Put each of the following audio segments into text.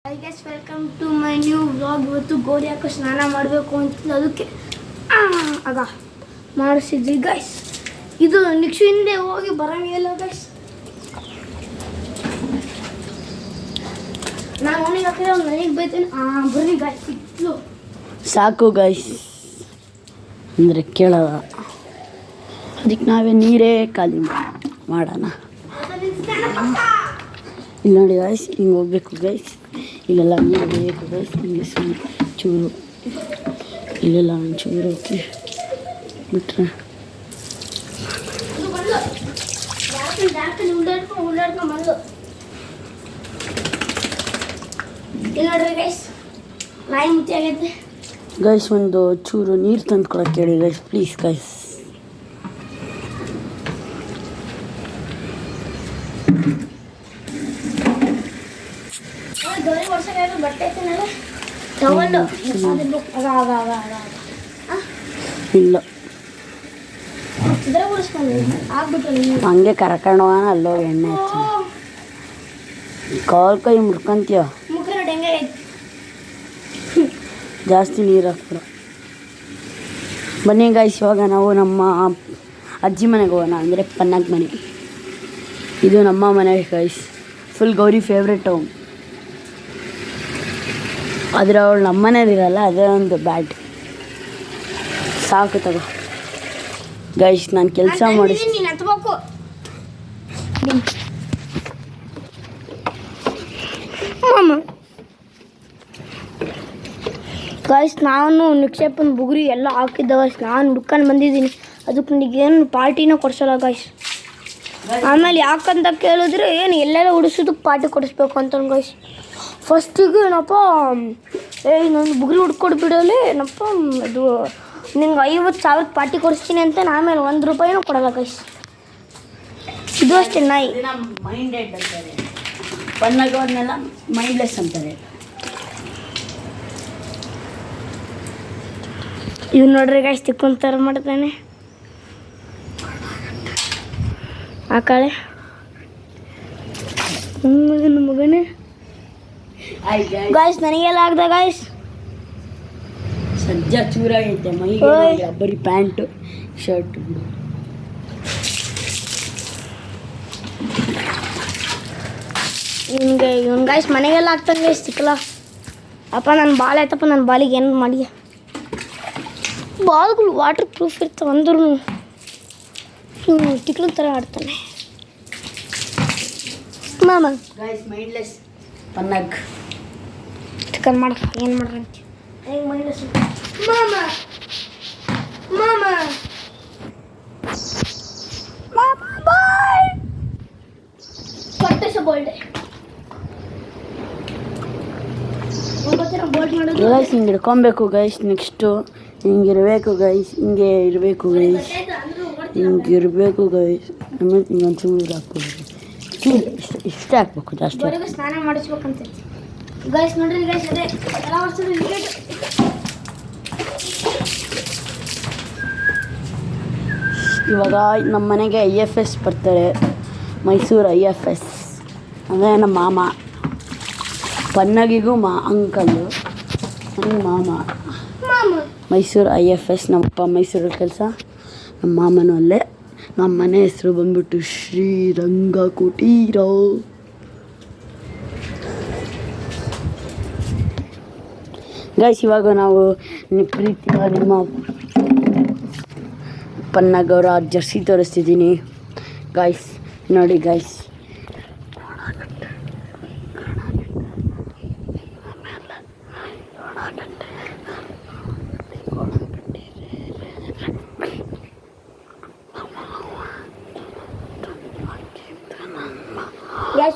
I guess welcome to my new vlog. ಇವತ್ತು ಗೋರಿ ಹಾಕೋ ಸ್ನಾನ ಮಾಡಬೇಕು ಅಂತ ಅದಕ್ಕೆ ಆಗ ಮಾಡಿಸಿದ್ವಿ ಗೈಸ್. ಇದು ನೆಕ್ಸ್ಟ್ ಹಿಂದೆ ಹೋಗಿ ಬರೋಂಗಿಲ್ಲ ಗೈಸ್. ನಾನು ಅವನಿಗೆ ಹಾಕಿದ್ರೆ ಅವ್ನು ನನಗೆ ಬೈತೇನೆ. ಬರ್ರಿ ಗೈಸ್, ಸಿಕ್ಲು ಸಾಕು ಗೈಸ್ ಅಂದರೆ ಕೇಳೋದ. ಅದಕ್ಕೆ ನಾವೇ ನೀರೇ ಖಾಲಿ ಮಾಡೋಣ. ಇಲ್ಲಿ ನೋಡಿ ಗೈಸ್, ಹಿಂಗೆ ಹೋಗ್ಬೇಕು ಗೈಸ್. ಇಲ್ಲೆಲ್ಲ ನೀರು ಬೇಕು ಗೈಸ್. ಹಿಂಗೆ ಚೂರು ಇಲ್ಲೆಲ್ಲ ಒಂಚೂರು ಹೋಗಿ ಬಿಟ್ರೆ ಗೈಸ್ ಒಂದು ಚೂರು ನೀರು ತಂದು ಕೊಡೋಕೆ ಹೇಳಿ ಗೈಸ್, ಪ್ಲೀಸ್ ಗೈಸ್. ಇಲ್ಲ ಹಂಗೆ ಕರ್ಕೊಂಡು ಹೋಗೋಣ. ಅಲ್ಲೋಗಿ ಎಣ್ಣೆ ಹಚ್ಚಿ ಕಾಲು ಕೈ ಮುಡ್ಕೊಂತೀಯ. ಜಾಸ್ತಿ ನೀರು ಹಾಕ್ಬಿಡು. ಬನ್ನಿ ಗೈಸ್, ಇವಾಗ ನಾವು ನಮ್ಮ ಅಜ್ಜಿ ಮನೆಗೆ ಹೋಗೋಣ, ಅಂದರೆ ಪನ್ನಗ ಮನೆ. ಇದು ನಮ್ಮ ಮನೆ guys, full Gauri favourite home. ಆದರೆ ಅವಳು ನಮ್ಮ ಮನೇಲಿರಲ್ಲ, ಅದೇ ಒಂದು ಬ್ಯಾಡ್. ಸಾಕು ತಗೋ ಗೈಸ್, ನಾನು ಕೆಲಸ ಮಾಡಿಸ್ತೀನಿ. ಗೈಸ್, ನಾನು ನಿಕ್ಷೇಪನ ಬುಗುರಿ ಎಲ್ಲ ಹಾಕಿದ್ದ ಗೈಸ್. ನಾನು ಹುಡ್ಕೊಂಡು ಬಂದಿದ್ದೀನಿ. ಅದಕ್ಕೆ ನನಗೇನು ಪಾರ್ಟಿನೂ ಕೊಡ್ಸಲ್ಲ ಗೈಸ್. ಆಮೇಲೆ ಯಾಕಂತ ಕೇಳಿದ್ರೆ ಏನು ಎಲ್ಲೆಲ್ಲ ಉಡಿಸೋದಕ್ಕೆ ಪಾರ್ಟಿ ಕೊಡಿಸ್ಬೇಕು ಅಂತ ಗೈಸ್. ಫಸ್ಟಿಗೆ ಏನಪ್ಪ, ನಾನು ಬುಗುರಿ ಹುಡ್ಕೊಡ್ಬಿಡಲಿ ಏನಪ್ಪ, ಅದು ನಿಂಗೆ 50,000 ಪಾರ್ಟಿ ಕೊಡಿಸ್ತೀನಿ ಅಂತ. ಆಮೇಲೆ 1 ರೂಪಾಯಿನೂ ಕೊಡಲ್ಲ ಗೈಸ್. ಇದು ಅಷ್ಟೇ ನಾಯಿ ಮೈಂಡೆಡ್ ಅಂತಾರೆ, ಪನ್ನಗವನ್ನೆಲ್ಲ ಮೈಂಡ್ಲೆಸ್ ಅಂತಾರೆ. ಇವ್ ನೋಡ್ರಿ ಗೈಸ್, ತಿಕ್ಕೊಂತಾರ ಮಾಡ್ತಾನೆ ಆ ಕಳೆ ಮಗನೇ. ಗಾಯ್ಸ್ ನನಗೆಲ್ಲ ಆಗ್ದ ಗಾಯ್ಸ್. ಸಜ್ಜ ಚೂರಾಗೈತೆ ಮೈಗೆ, ಬರೀ ಪ್ಯಾಂಟು ಶರ್ಟ್ ಬಿಡು. ಇವನ್ ಗಾಯ್ಸ್ ಮನೆಗೆಲ್ಲ ಆಗ್ತಾನೆ ಗೈಸ್. ಸಿಕ್ಕಲ್ಲ ಅಪ್ಪ, ನನ್ನ ಬಾಲ್ ಆಯ್ತಪ್ಪ. ನನ್ನ ಬಾಲಿಗೆ ಏನು ಮಾಡಿ, ಬಾಲ್ಗಳು ವಾಟರ್ ಪ್ರೂಫ್ ಇರ್ತಾವೆ ಅಂದ್ರೂ ತಿಕ್ಲು ಥರ ಆಡ್ತಾನೆ ಮಾಮ. ಗೈಸ್ ಮೈಂಡ್ಲೆಸ್ ಪನ್ನಗ್ ಚಿಕನ್ ಮಾಡ ಏನು ಮಾಡ್ರಂತ ಹೆಂಗೆ ಮೈಂಡ್ಲೆಸ್ ಮಾಮ ಮಾಮ ಬಾಯ್ ಪಟ್ಟಸ ಬೋಲ್ಡೆ ಗೈಸ್. ಹಿಂಗೆ ಹಿಡ್ಕೊಬೇಕು ಗೈಸ್. ನೆಕ್ಸ್ಟು ಹಿಂಗಿರಬೇಕು ಗೈಸ್, ಹಿಂಗೆ ಇರಬೇಕು ಗೈಸ್, ಹಿಂಗಿರಬೇಕು ಗೈಸ್. ಆಮೇಲೆ ಹಿಂಗೊಂದು ಚೂರು ಹಾಕ್ಬೇಕು, ಚೂರು ಇಷ್ಟೇ ಹಾಕ್ಬೇಕು, ಜಾಸ್ತಿ ಸ್ನಾನ ಮಾಡಿಸ್ಬೇಕಂತ ಗೈಸ್. ನೋಡ್ರಿ ಗೈಸ್, ಅದೇ ಎಲ್ಲ ವರ್ಷದ ವಿಕೆಟ್. ಇವಾಗ ನಮ್ಮ ಮನೆಗೆ IFS ಬರ್ತಾರೆ, ಮೈಸೂರು IFS. ಅದೇ ನಮ್ಮ ಮಾಮ. ಪನ್ನಗಿಗೂ ಅಂಕಲ್ಲು, ನನಗೆ ಮಾಮ. ಮೈಸೂರು IFS. ನಮ್ಮಪ್ಪ ಮೈಸೂರಲ್ಲಿ ಕೆಲಸ, ನಮ್ಮ ಮಾಮನೂ ಅಲ್ಲೇ. ನಮ್ಮ ಮನೆ ಹೆಸರು ಬಂದ್ಬಿಟ್ಟು ಶ್ರೀರಂಗ ಕುಟೀರ. ಗೈಸ್, ಇವಾಗ ನಾವು ಪ್ರೀತಿಯ ನಿಮ್ಮ ಪನ್ನಗವರ ಜರ್ಸಿ ತೋರಿಸ್ತಿದ್ದೀನಿ ಗೈಸ್. ನೋಡಿ ಗೈಸ್,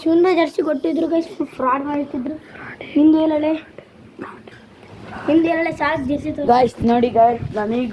ಶಿವನ ಜರ್ಸಿ ಕೊಟ್ಟಿದ್ರು ಗೈಸ್, ಫ್ರಾಡ್ ಮಾಡ್ತಿದ್ರು. ಹಿಂದೆ ಹೇಳಲೆ ಸಾಕು ಜರ್ಸಿ ಗೈಸ್. ನೋಡಿ ಗೈಸ್, ನನಗೂ